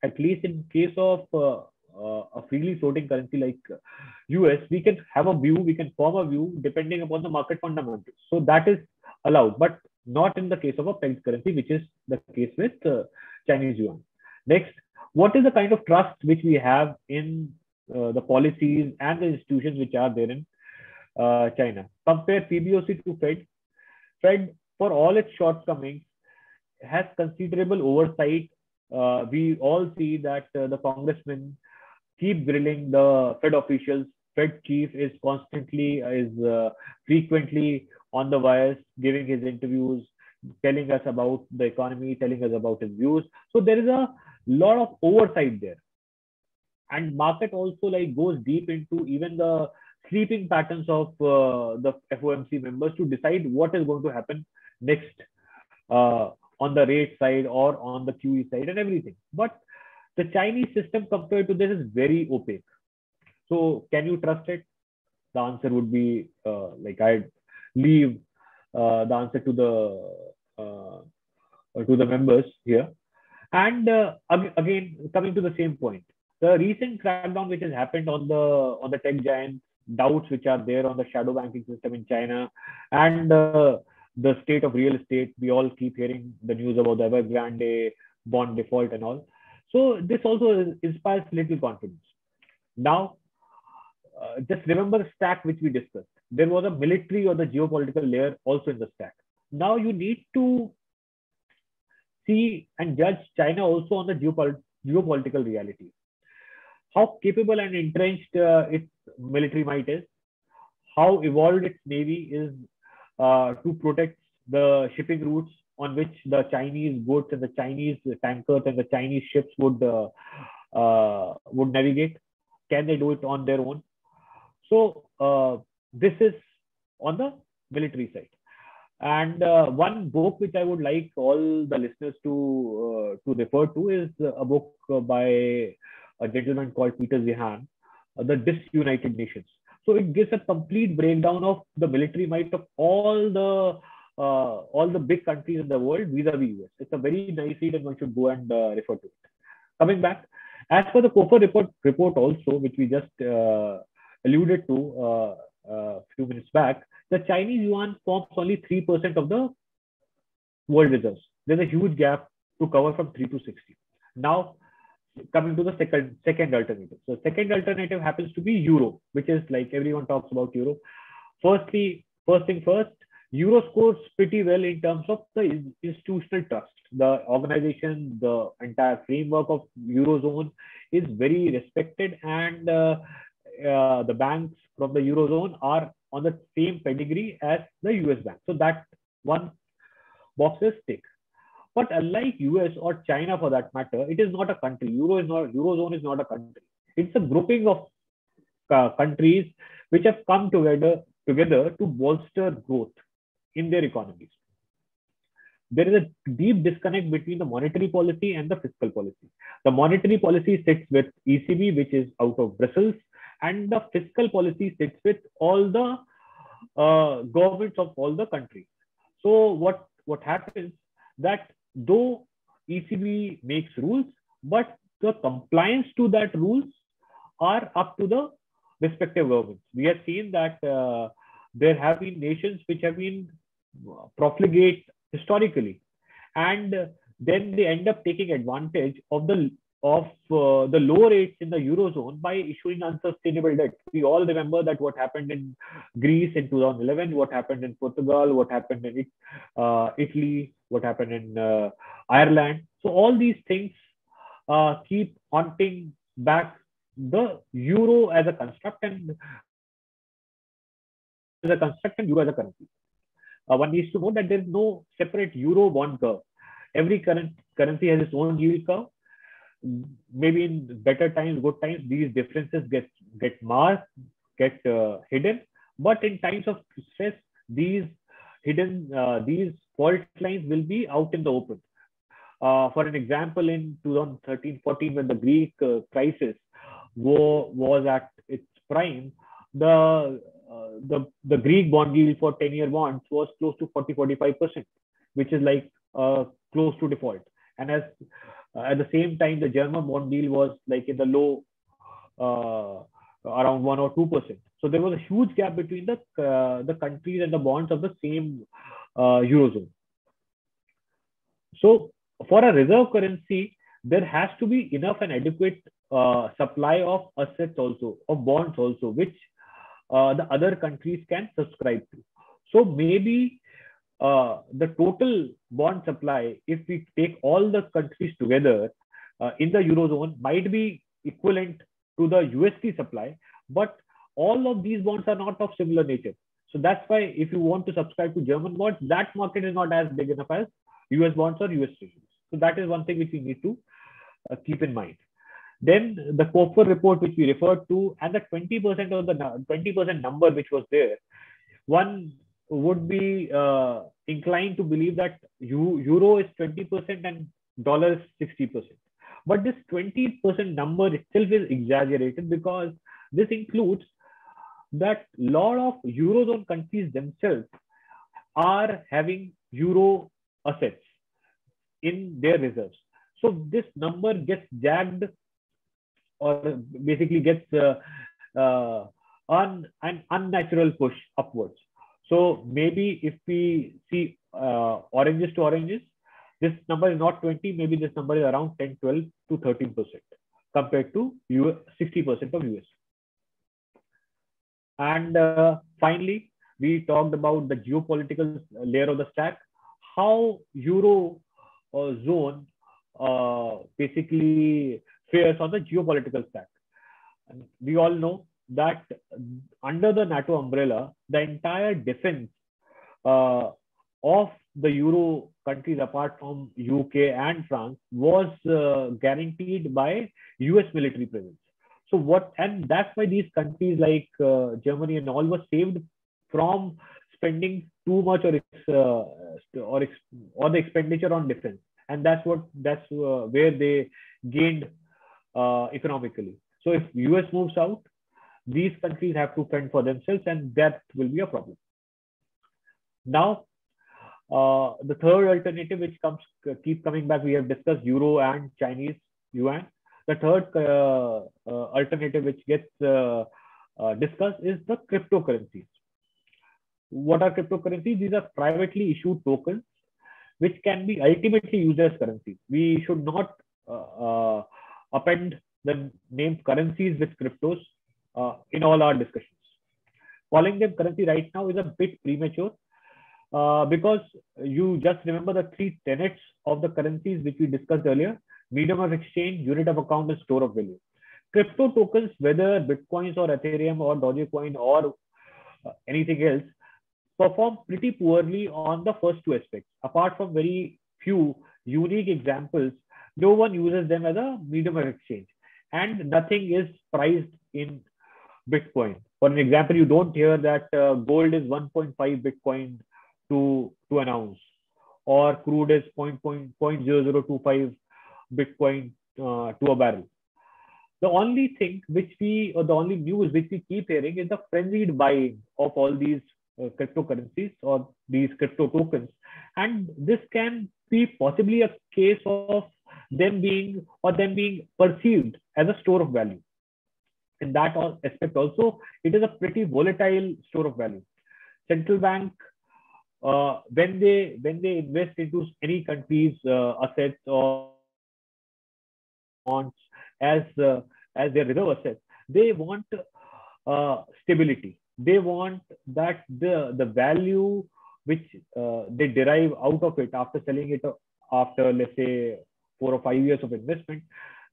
At least in case of a freely floating currency like US, we can have a view, we can form a view depending upon the market fundamentals. So that is allowed, but not in the case of a pegged currency, which is the case with Chinese yuan. Next, what is the kind of trust which we have in the policies and the institutions which are there in China? Compare PBOC to Fed. Fed, for all its shortcomings, has considerable oversight. We all see that the congressmen keep grilling the Fed officials Fed chief is frequently on the wires, giving his interviews, telling us about the economy, telling us about his views. So there is a lot of oversight there, and market also like goes deep into even the sleeping patterns of the FOMC members to decide what is going to happen next on the rate side or on the QE side and everything. But the Chinese system compared to this is very opaque. So can you trust it? The answer would be like I'd leave the answer to the members here. And again, coming to the same point, the recent crackdown which has happened on the tech giants, doubts which are there on the shadow banking system in China, and the state of real estate. We all keep hearing the news about the Evergrande bond default and all. So this also inspires little confidence. Now, just remember the stack which we discussed. There was a military or the geopolitical layer also in the stack. Now you need to see and judge China also on the geopolitical reality. How capable and entrenched its military might is, how evolved its navy is to protect the shipping routes on which the Chinese boats and the Chinese tankers and the Chinese ships would navigate. Can they do it on their own? So this is on the military side. And one book which I would like all the listeners to refer to is a book by a gentleman called Peter Zeihan, The Disunited Nations. So it gives a complete breakdown of the military might of all the big countries in the world vis-a-vis US. It's a very nice read, and one should go and refer to it. Coming back, as for the COFER report also, which we just alluded to a few minutes back, the Chinese yuan forms only 3% of the world reserves. There's a huge gap to cover from 3 to 60. Now, coming to the second alternative. So second alternative happens to be euro, which is like everyone talks about euro. First thing first, euro scores pretty well in terms of the institutional trust. The organization, the entire framework of Eurozone is very respected, and the banks from the Eurozone are on the same pedigree as the US bank. So that one box is tick. But unlike US or China for that matter, it is not a country. Eurozone is not a country. It's a grouping of countries which have come together to bolster growth in their economies. There is a deep disconnect between the monetary policy and the fiscal policy. The monetary policy sits with ECB, which is out of Brussels, and the fiscal policy sits with all the governments of all the countries. So what happens that though ECB makes rules, but the compliance to that rules are up to the respective governments. We have seen that there have been nations which have been profligate historically, and then they end up taking advantage of the low rates in the Eurozone by issuing unsustainable debt. We all remember that what happened in Greece in 2011, what happened in Portugal, what happened in Italy, what happened in Ireland. So all these things keep haunting back the euro as a construct and euro as a currency. One needs to know that there is no separate euro bond curve. Every currency has its own yield curve. Maybe in better times, good times, these differences get masked, get hidden. But in times of stress, these fault lines will be out in the open. For an example, in 2013-14, when the Greek crisis was at its prime, the Greek bond yield for 10-year bonds was close to 40-45%, which is like close to default. And at the same time, the German bond yield was like in the low, around 1 or 2%. So there was a huge gap between the countries and the bonds of the same Eurozone. So for a reserve currency, there has to be enough and adequate supply of assets also, of bonds also, which the other countries can subscribe to. So maybe the total bond supply, if we take all the countries together in the Eurozone, might be equivalent to the USD supply, but all of these bonds are not of similar nature. So that's why if you want to subscribe to German bonds, that market is not as big enough as US bonds or US treasuries. So that is one thing which we need to keep in mind. Then the Kopfer report, which we referred to, and the 20% of the 20% number which was there, one would be inclined to believe that euro is 20% and dollar is 60%. But this 20% number itself is exaggerated, because this includes that lot of Eurozone countries themselves are having euro assets in their reserves. So this number gets jagged, or basically gets an unnatural push upwards. So maybe if we see oranges to oranges, this number is not 20, maybe this number is around 10, 12 to 13% compared to 60% of US. And finally, we talked about the geopolitical layer of the stack, how Euro zone basically fares on the geopolitical stack. And we all know that under the NATO umbrella, the entire defense of the Euro countries, apart from UK and France, was guaranteed by US military presence. So and that's why these countries like Germany and all were saved from spending too much or the expenditure on defense, and that's where they gained economically. So if US moves out, these countries have to fend for themselves, and that will be a problem. Now, the third alternative which keep coming back, we have discussed euro and Chinese yuan. The third alternative which gets discussed is the cryptocurrencies. What are cryptocurrencies? These are privately issued tokens which can be ultimately used as currencies. We should not append the name currencies with cryptos in all our discussions. Calling them currency right now is a bit premature, because you just remember the three tenets of the currencies which we discussed earlier: medium of exchange, unit of account, and store of value. Crypto tokens, whether Bitcoins or Ethereum or Dogecoin or anything else, perform pretty poorly on the first two aspects. Apart from very few unique examples, no one uses them as a medium of exchange, and nothing is priced in Bitcoin. For an example, you don't hear that gold is 1.5 Bitcoin to an ounce, or crude is 0.0025 Bitcoin to a barrel. The only thing the only news which we keep hearing is the frenzied buying of all these cryptocurrencies or these crypto tokens. And this can be possibly a case of them being perceived as a store of value. In that aspect also, it is a pretty volatile store of value. Central bank, when they invest into any country's assets or bonds as their reserve assets, they want stability. They want that the value which they derive out of it after selling it after, let's say, 4 or 5 years of investment,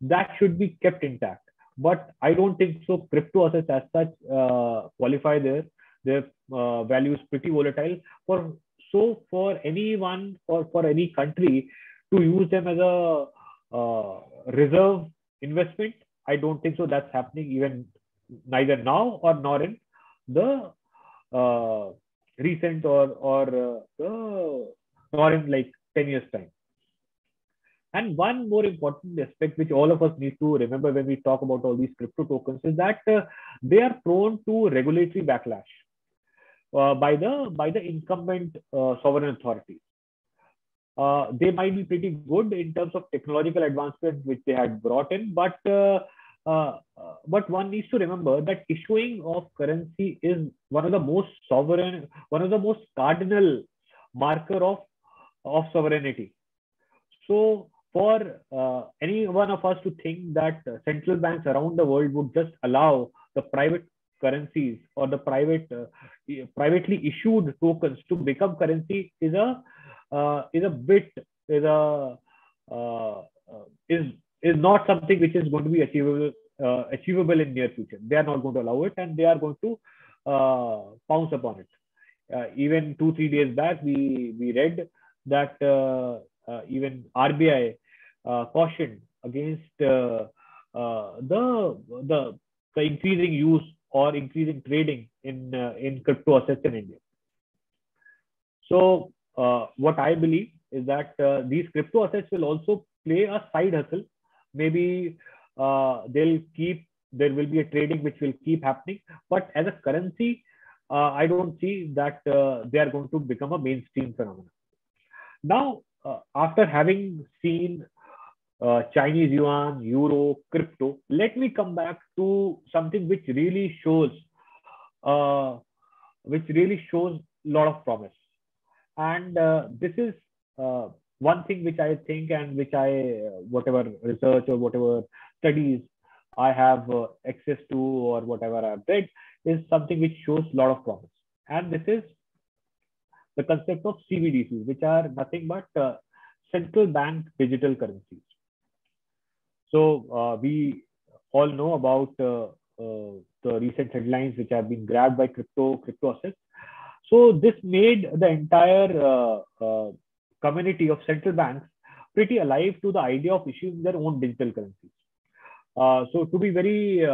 that should be kept intact. But I don't think so. Crypto assets as such qualify there. Their value is pretty volatile. For anyone or for any country to use them as a reserve investment, I don't think so. That's happening even neither now or nor in the recent or nor in like 10 years time. And one more important aspect which all of us need to remember when we talk about all these crypto tokens is that they are prone to regulatory backlash by the incumbent sovereign authorities. They might be pretty good in terms of technological advancement which they had brought in, but one needs to remember that issuing of currency is one of the most cardinal marker of sovereignty. So for any one of us to think that central banks around the world would just allow the private currencies or the privately issued tokens to become currency is not something which is going to be achievable achievable in near future. They are not going to allow it, and they are going to pounce upon it. Even 2-3 days back, we read that even RBI cautioned against the increasing use or increasing trading in crypto assets in India. So what I believe is that these crypto assets will also play a side hustle. Maybe there will be a trading which will keep happening, but as a currency, I don't see that they are going to become a mainstream phenomenon. Now, after having seen Chinese yuan, euro, crypto, let me come back to something which really shows a lot of promise. And this is one thing which I think, and which whatever research or whatever studies I have access to, or whatever I've read, is something which shows a lot of promise. And this is the concept of CBDCs, which are nothing but central bank digital currencies. So we all know about the recent headlines which have been grabbed by crypto assets. So this made the entire community of central banks pretty alive to the idea of issuing their own digital currencies. So to be very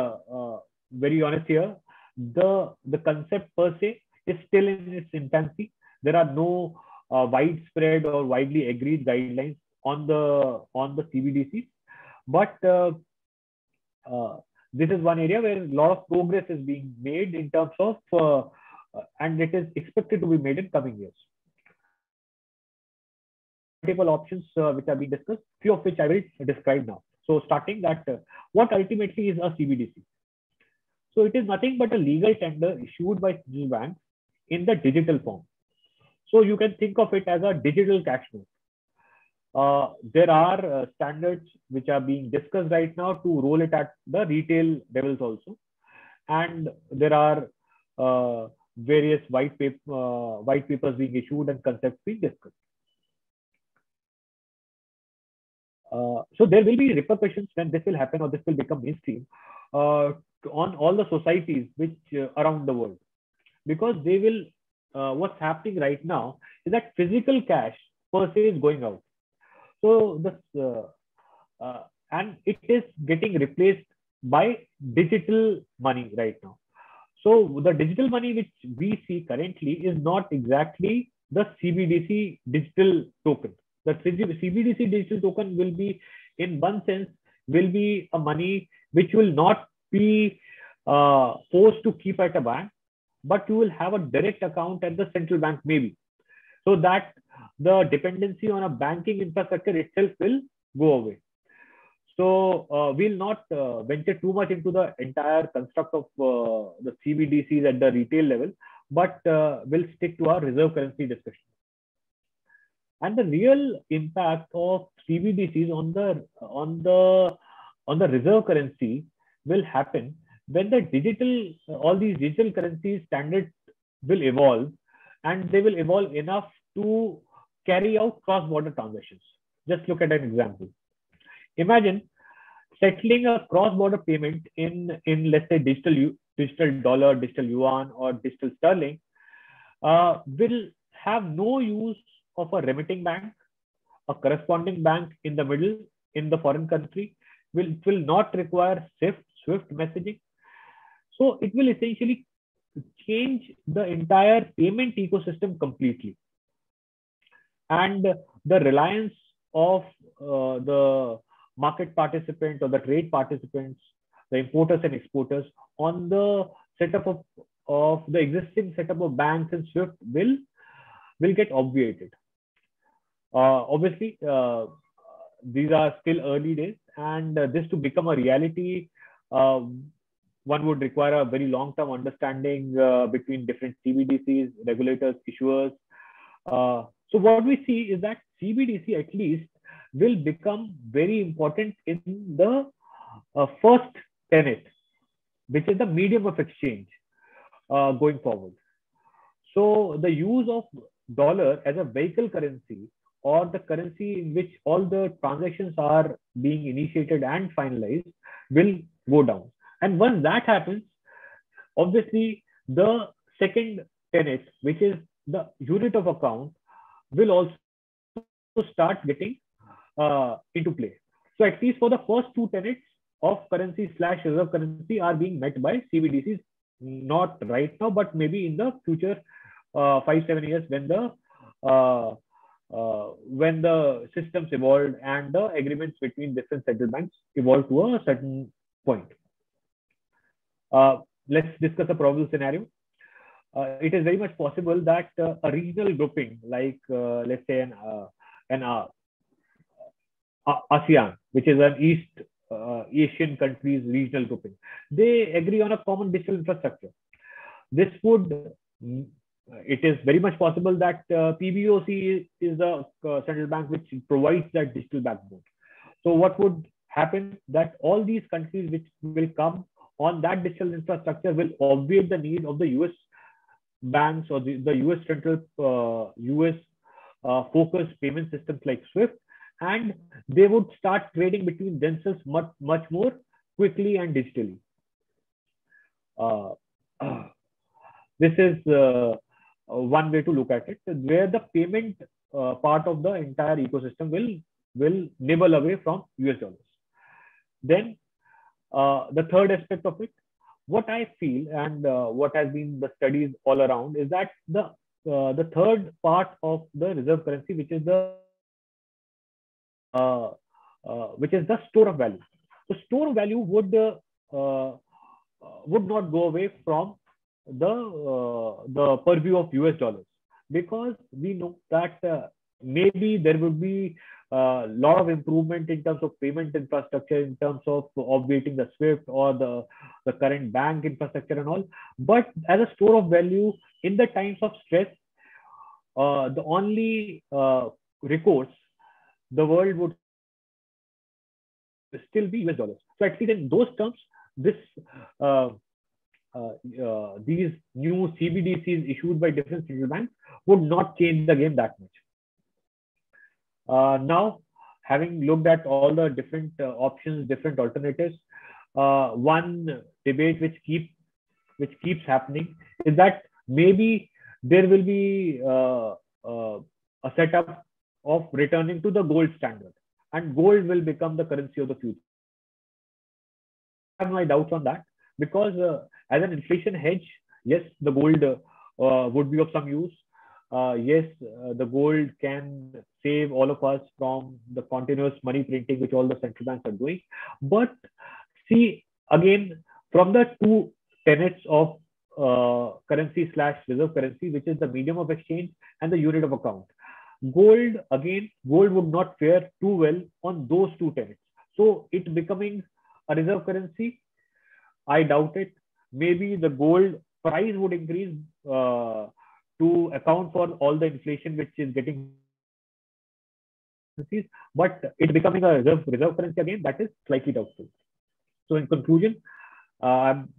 honest here, the concept per se is still in its infancy. There are no widespread or widely agreed guidelines on the CBDCs, but this is one area where a lot of progress is being made in terms of, and it is expected to be made in coming years. Multiple options which are being discussed, few of which I will describe now. So starting that, what ultimately is a CBDC? So it is nothing but a legal tender issued by central banks in the digital form. So you can think of it as a digital cash note. There are standards which are being discussed right now to roll it at the retail levels also. And there are various white papers being issued and concepts being discussed. So there will be repercussions when this will happen, or this will become mainstream on all the societies which around the world, because they will. What's happening right now is that physical cash per se is going out. So this and it is getting replaced by digital money right now. So the digital money which we see currently is not exactly the CBDC digital token. The CBDC digital token will be, in one sense, will be a money which will not be forced to keep at a bank, but you will have a direct account at the central bank maybe. So that the dependency on a banking infrastructure itself will go away. So we'll not venture too much into the entire construct of the CBDCs at the retail level, but we'll stick to our reserve currency discussion. And the real impact of CBDCs on the reserve currency will happen when the all these digital currencies standards will evolve, and they will evolve enough to carry out cross-border transactions. Just look at an example. Imagine settling a cross-border payment in let's say digital dollar, digital yuan, or digital sterling will have no use of a remitting bank, a corresponding bank in the middle in the foreign country. Will not require SWIFT messaging. So it will essentially change the entire payment ecosystem completely. And the reliance of the market participants or the trade participants, the importers and exporters, on the setup of the existing setup of banks and SWIFT will get obviated. Obviously, these are still early days, and this to become a reality, one would require a very long-term understanding between different CBDCs, regulators, issuers. So what we see is that CBDC at least will become very important in the first tenet, which is the medium of exchange going forward. So the use of dollar as a vehicle currency, or the currency in which all the transactions are being initiated and finalized, will go down. And once that happens, obviously the second tenet, which is the unit of account, will also start getting into play. So at least for the first two tenets of currency slash reserve currency are being met by CBDCs, not right now, but maybe in the future 5-7 years when the systems evolved and the agreements between different central banks evolved to a certain point. Let's discuss a probable scenario. It is very much possible that a regional grouping, like let's say an ASEAN, which is an East Asian countries regional grouping, they agree on a common digital infrastructure. This would, it is very much possible that PBOC is the central bank which provides that digital backbone. So what would happen, that all these countries which will come on that digital infrastructure will obviate the need of the US banks or the US central US focused payment systems like SWIFT, and they would start trading between themselves much more quickly and digitally. This is one way to look at it, where the payment part of the entire ecosystem will nibble away from US dollars. Then the third aspect of it, what I feel and what has been the studies all around, is that the third part of the reserve currency, which is the store of value. So store of value would not go away from the purview of US dollars, because we know that maybe there would be a lot of improvement in terms of payment infrastructure, in terms of obviating the SWIFT or the current bank infrastructure and all. But as a store of value in the times of stress, the only recourse the world would still be US dollars. So at least in those terms, this these new CBDCs issued by different central banks would not change the game that much. Now, having looked at all the different options, different alternatives, one debate which keeps happening is that maybe there will be a setup of returning to the gold standard, and gold will become the currency of the future. I have my doubts on that, because as an inflation hedge, yes, the gold would be of some use. Yes, the gold can save all of us from the continuous money printing which all the central banks are doing. But see, again, from the two tenets of currency slash reserve currency, which is the medium of exchange and the unit of account, gold would not fare too well on those two tenets. So it becoming a reserve currency, I doubt it. Maybe the gold price would increase to account for all the inflation which is getting, but it becoming a reserve currency again, that is slightly doubtful. So in conclusion, I'm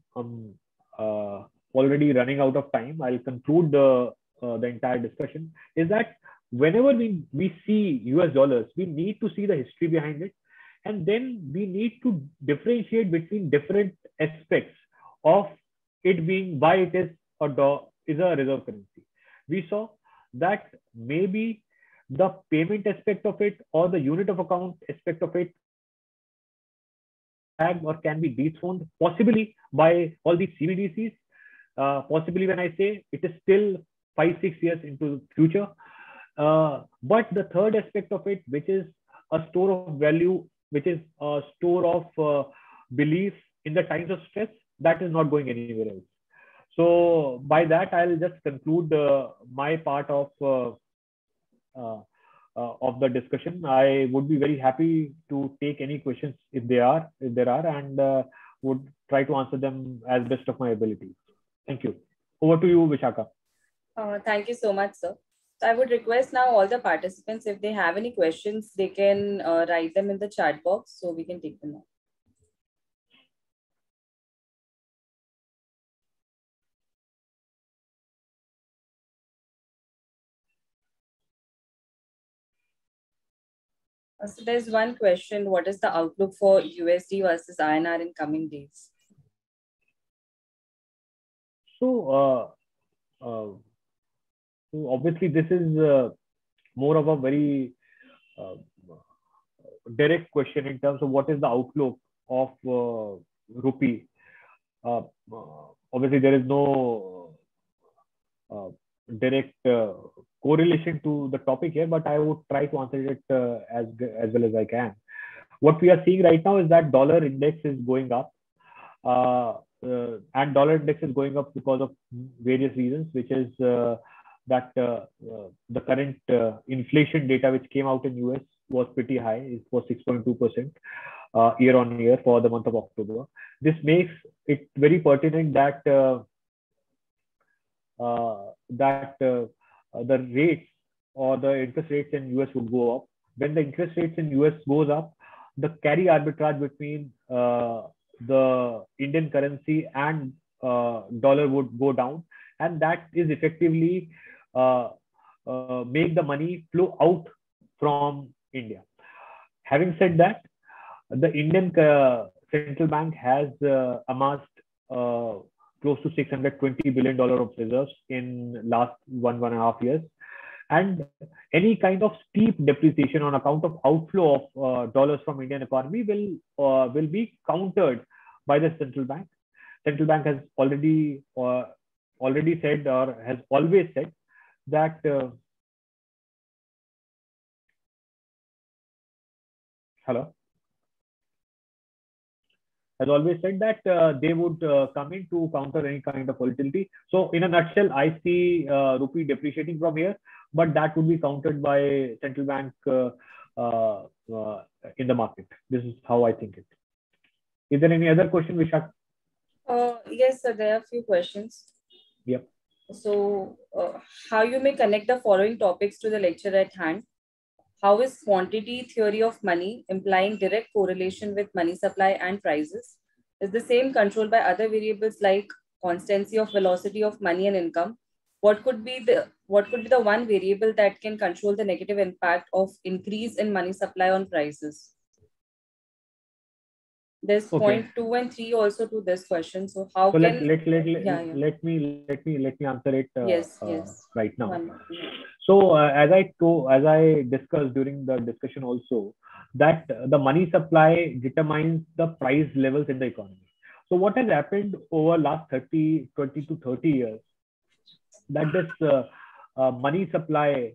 already running out of time. I'll conclude the entire discussion, is that whenever we see US dollars, we need to see the history behind it, and then we need to differentiate between different aspects of it being why it is a reserve currency. We saw that maybe the payment aspect of it or the unit of account aspect of it or can be dethroned, possibly by all these CBDCs. Possibly, when I say it is still 5-6 years into the future. But the third aspect of it, which is a store of value, which is a store of belief in the times of stress, that is not going anywhere else. So by that, I'll just conclude my part of the discussion. I would be very happy to take any questions if there are, and would try to answer them as best of my ability. Thank you. Over to you, Vishaka. Thank you so much, sir. So I would request now all the participants, if they have any questions, they can write them in the chat box so we can take them now. So there's one question: what is the outlook for USD versus INR in coming days? So, so obviously, this is more of a very uh, direct question in terms of what is the outlook of rupee. Uh, Obviously, there is no uh, direct correlation to the topic here, but I would try to answer it as well as I can. What we are seeing right now is that dollar index is going up, and dollar index is going up because of various reasons, which is that the current inflation data which came out in US was pretty high. It was 6.2% year on year for the month of October. This makes it very pertinent that the rates or the interest rates in US would go up. When the interest rates in US goes up, the carry arbitrage between the Indian currency and dollar would go down, and that is effectively make the money flow out from India. Having said that, the Indian central bank has amassed close to $620 billion of reserves in last one and a half years. And any kind of steep depreciation on account of outflow of dollars from Indian economy will be countered by the central bank. Central bank has already said, or has always said, that has always said that they would come in to counter any kind of volatility. So in a nutshell, I see rupee depreciating from here, but that would be countered by central bank in the market. This is how I think it. Is there any other question, Vishak? Yes, sir, there are a few questions. Yep. So how you may connect the following topics to the lecture at hand? How is quantity theory of money implying direct correlation with money supply and prices? Is the same controlled by other variables like constancy of velocity of money and income? What could be the one variable that can control the negative impact of increase in money supply on prices? There's point 2 and 3 also to this question. So how can let me answer it yes. right now. So as I discussed during the discussion also, that the money supply determines the price levels in the economy. So what has happened over last 20 to 30 years, that this money supply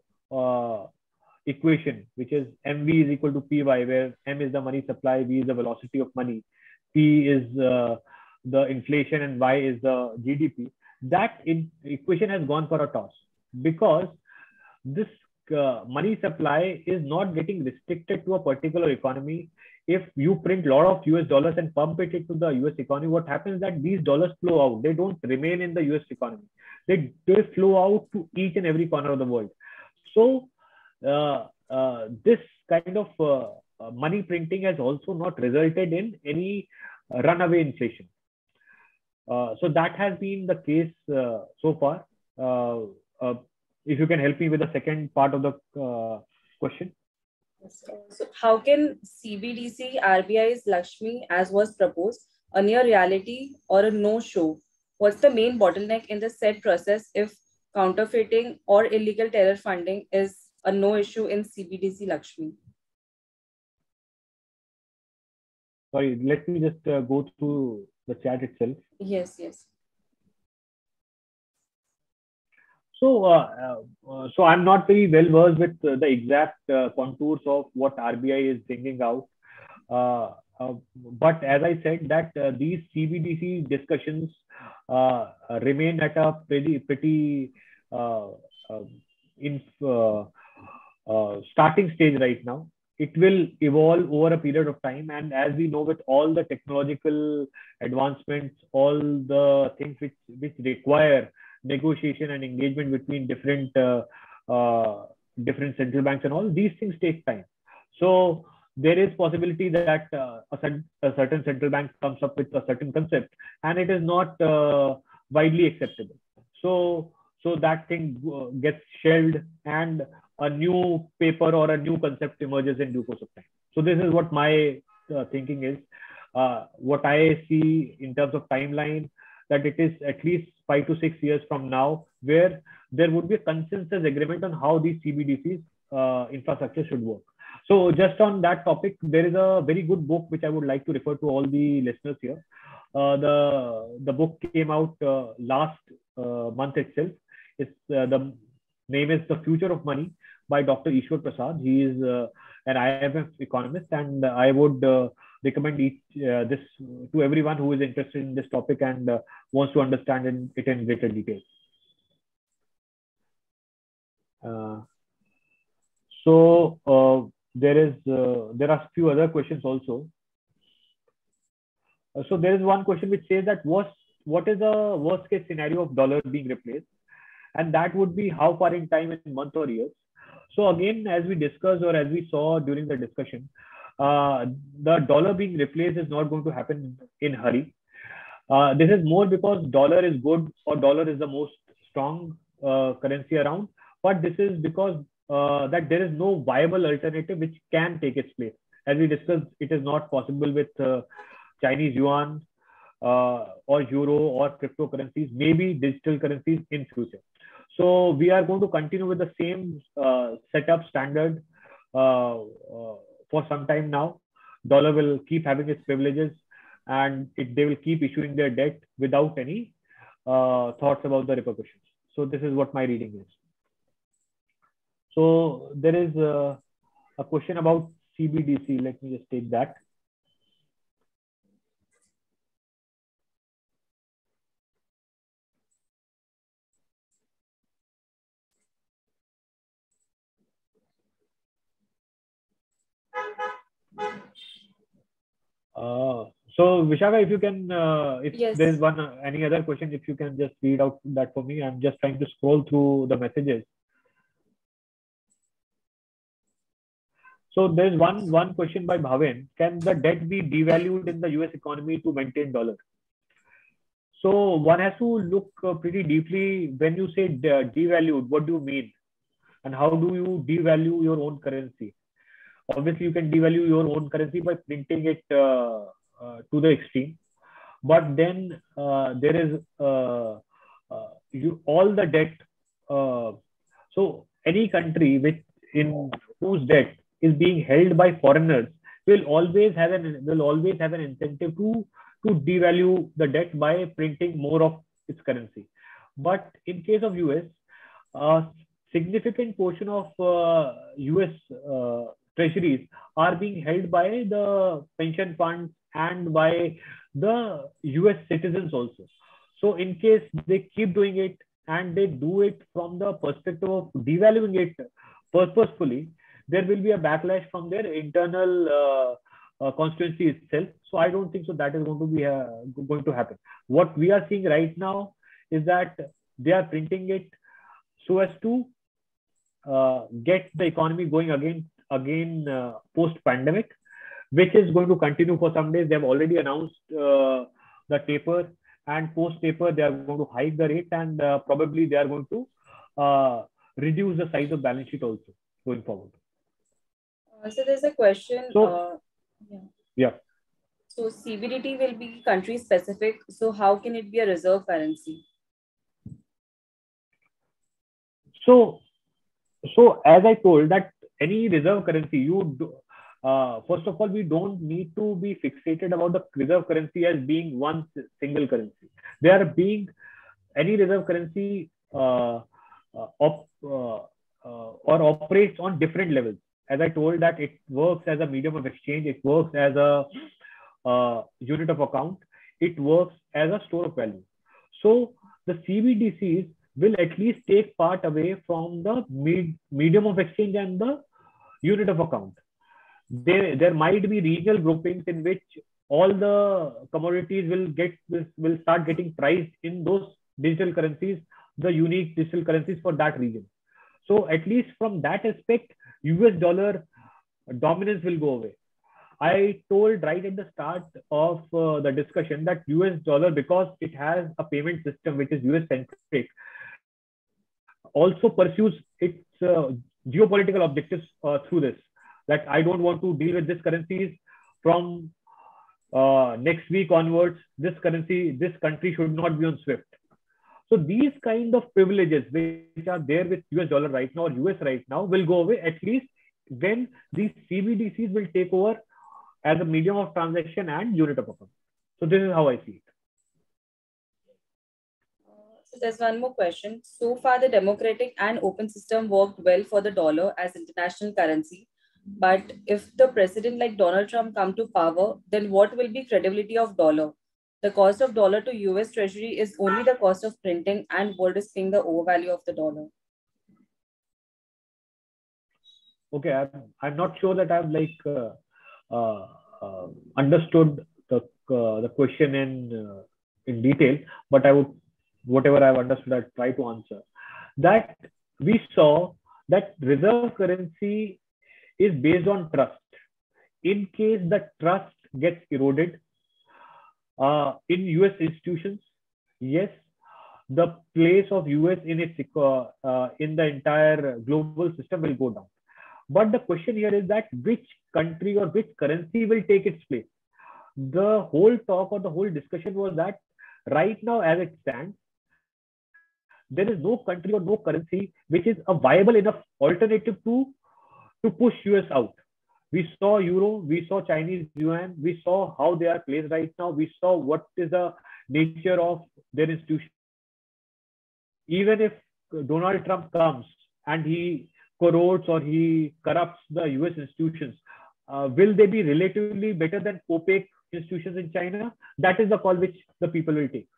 equation, which is MV is equal to PY, where M is the money supply, V is the velocity of money, P is the inflation, and Y is the GDP. That equation has gone for a toss, because this money supply is not getting restricted to a particular economy. If you print a lot of US dollars and pump it into the US economy, what happens is that these dollars flow out. They don't remain in the US economy. They flow out to each and every corner of the world. So this kind of money printing has also not resulted in any runaway inflation. So that has been the case so far. If you can help me with the second part of the question. So how can CBDC RBI's Lakshmi, as was proposed, a near reality or a no-show? What's the main bottleneck in the said process if counterfeiting or illegal terror funding is a no issue in CBDC Lakshmi? Sorry, let me just go through the chat itself. Yes. So, so I'm not very well versed with the exact contours of what RBI is bringing out. But as I said, that these CBDC discussions remain at a pretty starting stage right now. It will evolve over a period of time, and as we know, with all the technological advancements, all the things which require negotiation and engagement between different central banks and all, these things take time. So there is possibility that a certain central bank comes up with a certain concept and it is not widely acceptable. So that thing gets shelved, and a new paper or a new concept emerges in due course of time. So this is what my thinking is. What I see in terms of timeline, that it is at least 5 to 6 years from now, where there would be a consensus agreement on how these CBDCs infrastructure should work. So just on that topic, there is a very good book which I would like to refer to all the listeners here. The book came out last month itself. It's the name is The Future of Money by Dr. Ishwar Prasad. He is an IMF economist, and I would recommend this to everyone who is interested in this topic and wants to understand it in greater detail. There are a few other questions also. So there is one question which says that what is the worst case scenario of dollar being replaced, and that would be how far in time, in month or years. So again, as we discussed or as we saw during the discussion, the dollar being replaced is not going to happen in a hurry. This is more because dollar is good, or dollar is the most strong currency around. But this is because that there is no viable alternative which can take its place. As we discussed, it is not possible with Chinese yuan or euro or cryptocurrencies, maybe digital currencies in future. So we are going to continue with the same setup standard for some time now. Dollar will keep having its privileges, and they will keep issuing their debt without any thoughts about the repercussions. So this is what my reading is. So there is a question about CBDC. Let me just take that. So Vishaka, if you can, if Yes. there is any other question, if you can just read out that for me. I'm just trying to scroll through the messages. So there's one question by Bhavin. Can the debt be devalued in the US economy to maintain dollar? So one has to look pretty deeply. When you say devalued, what do you mean? And how do you devalue your own currency? Obviously, you can devalue your own currency by printing it to the extreme. But then there is all the debt. So any country whose debt is being held by foreigners will always have an incentive to devalue the debt by printing more of its currency. But in case of US, a significant portion of US treasuries are being held by the pension funds and by the US citizens also. So in case they keep doing it and they do it from the perspective of devaluing it purposefully, there will be a backlash from their internal constituency itself. So I don't think so that is going to happen. What we are seeing right now is that they are printing it so as to get the economy going again post pandemic, which is going to continue for some days. They have already announced the taper, and post taper they are going to hike the rate, and probably they are going to reduce the size of balance sheet also going forward. So there's a question. So, yeah. So CBDT will be country specific. So how can it be a reserve currency? So as I told, that any reserve currency, first of all, we don't need to be fixated about the reserve currency as being one single currency. There being any reserve currency or operates on different levels. As I told, that it works as a medium of exchange, it works as a unit of account, it works as a store of value. So the CBDCs will at least take part away from the medium of exchange and the unit of account. There might be regional groupings in which all the commodities will start getting priced in those digital currencies, the unique digital currencies for that region. So at least from that aspect, US dollar dominance will go away. I told right at the start of the discussion that US dollar, because it has a payment system which is US centric, also pursues its geopolitical objectives through this. That I don't want to deal with this currencies from next week onwards. This country should not be on SWIFT. So these kind of privileges which are there with US dollar right now or US right now will go away, at least when these CBDCs will take over as a medium of transaction and unit of account. So this is how I see it. So there's one more question. So far, the democratic and open system worked well for the dollar as international currency. But if the president like Donald Trump come to power, then what will be credibility of dollar? The cost of dollar to US Treasury is only the cost of printing, and gold is paying the overvalue of the dollar. Okay, I'm not sure that I've understood the question in detail, but I would, whatever I've understood, I'll try to answer. That we saw that reserve currency is based on trust. In case the trust gets eroded in US institutions, yes, the place of US in its in the entire global system will go down. But the question here is that which country or which currency will take its place? The whole talk or the whole discussion was that right now, as it stands, there is no country or no currency which is a viable enough alternative to push US out. We saw Euro, we saw Chinese Yuan, we saw how they are placed right now, we saw what is the nature of their institution. Even if Donald Trump comes and he corrodes or he corrupts the US institutions, will they be relatively better than opaque institutions in China? That is the call which the people will take.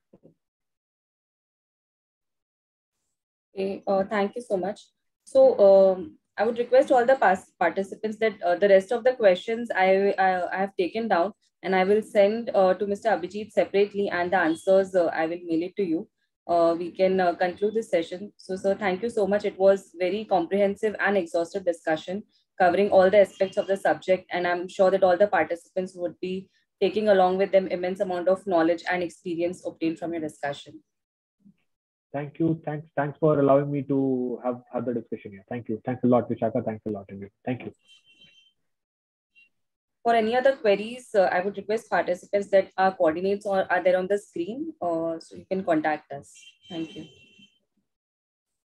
Okay, thank you so much. So I would request all the participants that the rest of the questions I have taken down, and I will send to Mr. Abhijit separately, and the answers I will mail it to you. We can conclude this session. So, sir, thank you so much. It was very comprehensive and exhaustive discussion covering all the aspects of the subject, and I'm sure that all the participants would be taking along with them immense amount of knowledge and experience obtained from your discussion. Thank you. Thanks for allowing me to have the discussion here. Thank you. Thanks a lot, Vishaka. Thanks a lot, Emil. Thank you. For any other queries, I would request participants that our coordinates are there on the screen, so you can contact us. Thank you.